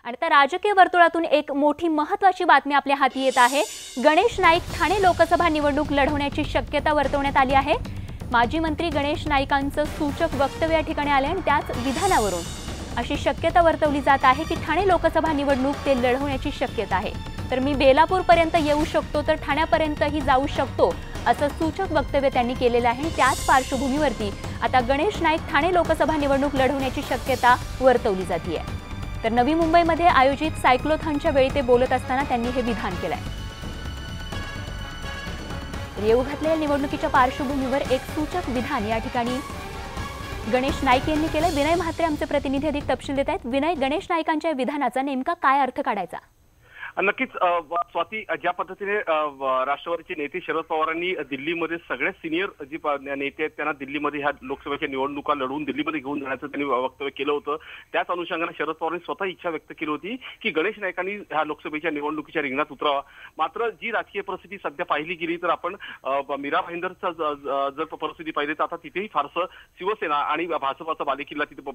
आणि त्या राजकीय वर्तुळातून एक मोठी महत्त्वाची बातमी आपल्या हाती येत आहे। गणेश नाईक ठाणे लोकसभा निवडणूक लढवण्याची शक्यता वर्तवण्यात आली आहे। माजी मंत्री गणेश नाईकांचं सूचक वक्तव्य या ठिकाणी आले आणि त्याच विधानावरून अशी शक्यता वर्तवली जात आहे की ठाणे लोकसभा निवडणूक ते लढवण्याची शक्यता आहे। तर मी बेलापूर पर्यंत येऊ शकतो तर ठाण्यापर्यंतही जाऊ शकतो असं सूचक वक्तव्य त्यांनी केलेलं आहे। त्याच पार्श्वभूमीवरती आता गणेश नाईक ठाणे लोकसभा निवडणूक लढवण्याची शक्यता वर्तवली जाते आहे। तर नवी मुंबईमध्ये आयोजित सायक्लोथॉनच्या वेळी ते बोलत असताना त्यांनी हे विधान केलंय। येऊ घातलेल्या निवडणुकीच्या पार्श्वभूमीवर एक सूचक विधान या ठिकाणी गणेश नाईक यांनी केलंय। विनय म्हात्रे आमचे प्रतिनिधी अधिक तपशील देत आहेत। विनय, गणेश नाईकांच्या विधानाचा नेमका काय अर्थ काढायचा? नक्कीच स्वाती, ज्या पद्धतीने राष्ट्रवादीचे नेते शरद पवारांनी दिल्लीमध्ये सगळ्यात सिनियर जी नेते आहेत त्यांना दिल्लीमध्ये ह्या लोकसभेच्या निवडणुका लढवून दिल्लीमध्ये घेऊन जाण्याचं त्यांनी वक्तव्य केलं होतं। त्याच अनुषंगाने शरद पवारांनी स्वतः इच्छा व्यक्त केली होती की गणेश नाईकांनी ह्या लोकसभेच्या निवडणुकीच्या रिंगणात उतरावा। मात्र जी राजकीय परिस्थिती सध्या पाहिली गेली तर आपण मीरा भाईंदरचा जर परिस्थिती पाहिली तर आता तिथेही फारसं शिवसेना आणि भाजपाचा बालेकिल्ला तिथे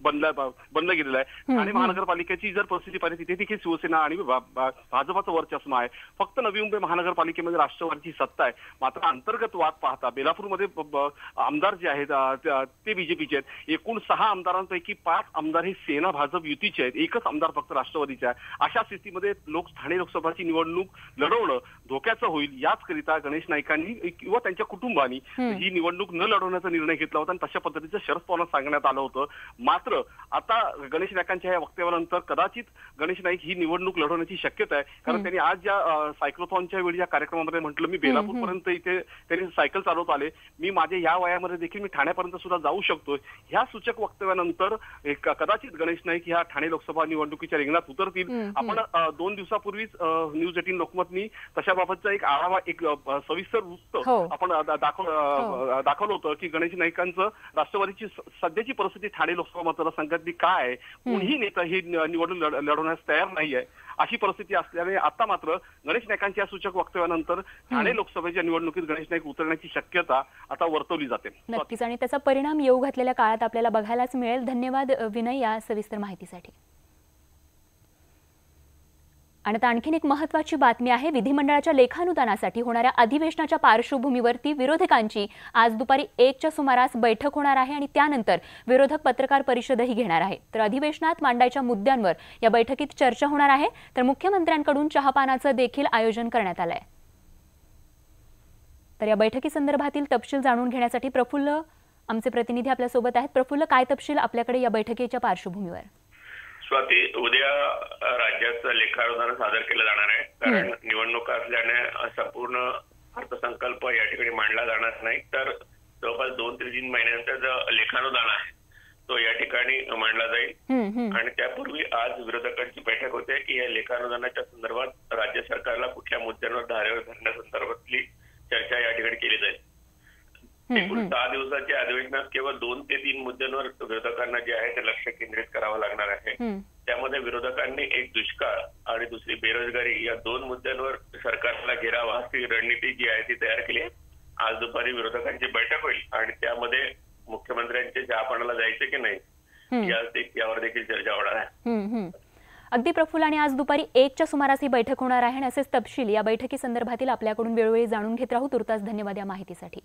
बनला गेलेला आहे। ठाणे महानगरपालिकेची जर परिस्थिती पाहिली तिथे देखील शिवसेना आणि भाजपाचं वर्चस्व आहे। फक्त नवी मुंबई महानगरपालिकेमध्ये राष्ट्रवादीची सत्ता आहे। मात्र अंतर्गत वाद पाहता बेलापूरमध्ये आमदार जे आहेत ते बीजेपीचे आहेत। एकूण 6 आमदारांपैकी 5 आमदार हे सेना भाजप युतीचे आहेत, एकच आमदार फक्त राष्ट्रवादीचे आहे। अशा स्थितीमध्ये ठाणे लोकसभाची निवडणूक लढवणं धोक्याचं होईल। याचकरिता गणेश नाईकांनी किंवा त्यांच्या कुटुंबानी ही निवडणूक न लढवण्याचा निर्णय घेतला होता आणि तशा पद्धतीचं शरद पवारांना सांगण्यात आलं होतं। मात्र आता गणेश नाईकांच्या या वक्तव्यानंतर कदाचित गणेश नाईक ही निवडणूक लढवण्याची शक्यता आहे। कारण त्यांनी आज ज्या सायक्लोथॉनच्या वेळी या कार्यक्रमामध्ये म्हटलं मी बेलापूर पर्यंत इथे त्यांनी सायकल चालवत आले, मी माझ्या या वयामध्ये देखील मी ठाण्यापर्यंत सुद्धा जाऊ शकतोय। ह्या सूचक वक्तव्यानंतर कदाचित गणेश नाईक ह्या ठाणे लोकसभा निवडणुकीच्या रिंगणात उतरतील। आपण 2 दिवसापूर्वीच न्यूज 18 लोकमतनी तशाबाबतचा एक आढावा, एक सविस्तर वृत्त आपण दाखवलं होतं की गणेश नाईकांचं राष्ट्रवादीची सध्याची परिस्थिती ठाणे लोकसभा मतदारसंघातली काय आहे, कोणीही नेता ही निवडणूक लढवण्यास तयार नाही आहे अशी परिस्थिती असल्याने आता मात्र गणेश नाईकांच्या सूचक वक्तव्यानंतर ठाणे लोकसभेच्या निवडणुकीत गणेश नाईक उतरण्याची शक्यता आता वर्तवली जाते। नक्कीच, आणि त्याचा परिणाम येऊ घातलेल्या काळात आपल्याला बघायलाच मिळेल। धन्यवाद विनय या सविस्तर माहितीसाठी। आणि आता आणखीन एक महत्त्वाची बातमी आहे। विधिमंडळाच्या लेखानुदानासाठी होणाऱ्या अधिवेशनाच्या पार्श्वभूमीवरती विरोधकांची आज दुपारी 1च्या सुमारास बैठक होणार आहे आणि त्यानंतर विरोधक पत्रकार परिषदही घेणार आहे। तर अधिवेशनात मांडायच्या मुद्द्यांवर या बैठकीत चर्चा होणार आहे। तर मुख्यमंत्र्यांकडून चहापानाचं देखील आयोजन करण्यात आलंय। तर या बैठकीसंदर्भातील तपशील जाणून घेण्यासाठी प्रफुल्ल आमचे प्रतिनिधी आपल्या सोबत आहेत। प्रफुल्ल, काय तपशील आपल्याकडे या बैठकीच्या पार्श्वभूमीवर? स्वाती, उद्या राज्याचं लेखानुदान सादर केलं जाणार आहे। कारण निवडणुका असल्याने संपूर्ण अर्थसंकल्प या ठिकाणी मांडला जाणार नाही, तर जवळपास 2 ते 3 महिन्यांचा जो लेखानुदान आहे तो या ठिकाणी मांडला जाईल। आणि त्यापूर्वी आज विरोधकांची बैठक होते की या लेखानुदानाच्या संदर्भात राज्य सरकारला कुठल्या मुद्द्यांवर धारेवर धरण्यासंदर्भातली चर्चा या ठिकाणी केली जाईल। एकूण 6 दिवसाच्या अधिवेशनात केवळ 2 ते 3 मुद्द्यांवर विरोधकांना जे आहे ते लक्ष केंद्रित करावं लागणार आहे। त्यामध्ये विरोधकांनी एक दुष्काळ आणि दुसरी बेरोजगारी या 2 मुद्द्यांवर सरकारला घेरावा अशी रणनीती जी आहे ती तयार केली आहे। आज दुपारी विरोधकांची बैठक होईल आणि त्यामध्ये मुख्यमंत्र्यांचे चहापानाला जायचे की नाही यावर देखील चर्चा होणार आहे। अगदी प्रफुल्ल, आणि आज दुपारी 1च्या सुमारास ही बैठक होणार आहे आणि असेच तपशील या बैठकीसंदर्भातील आपल्याकडून वेळोवेळी जाणून घेत राहू। तुर्तास धन्यवाद या माहितीसाठी।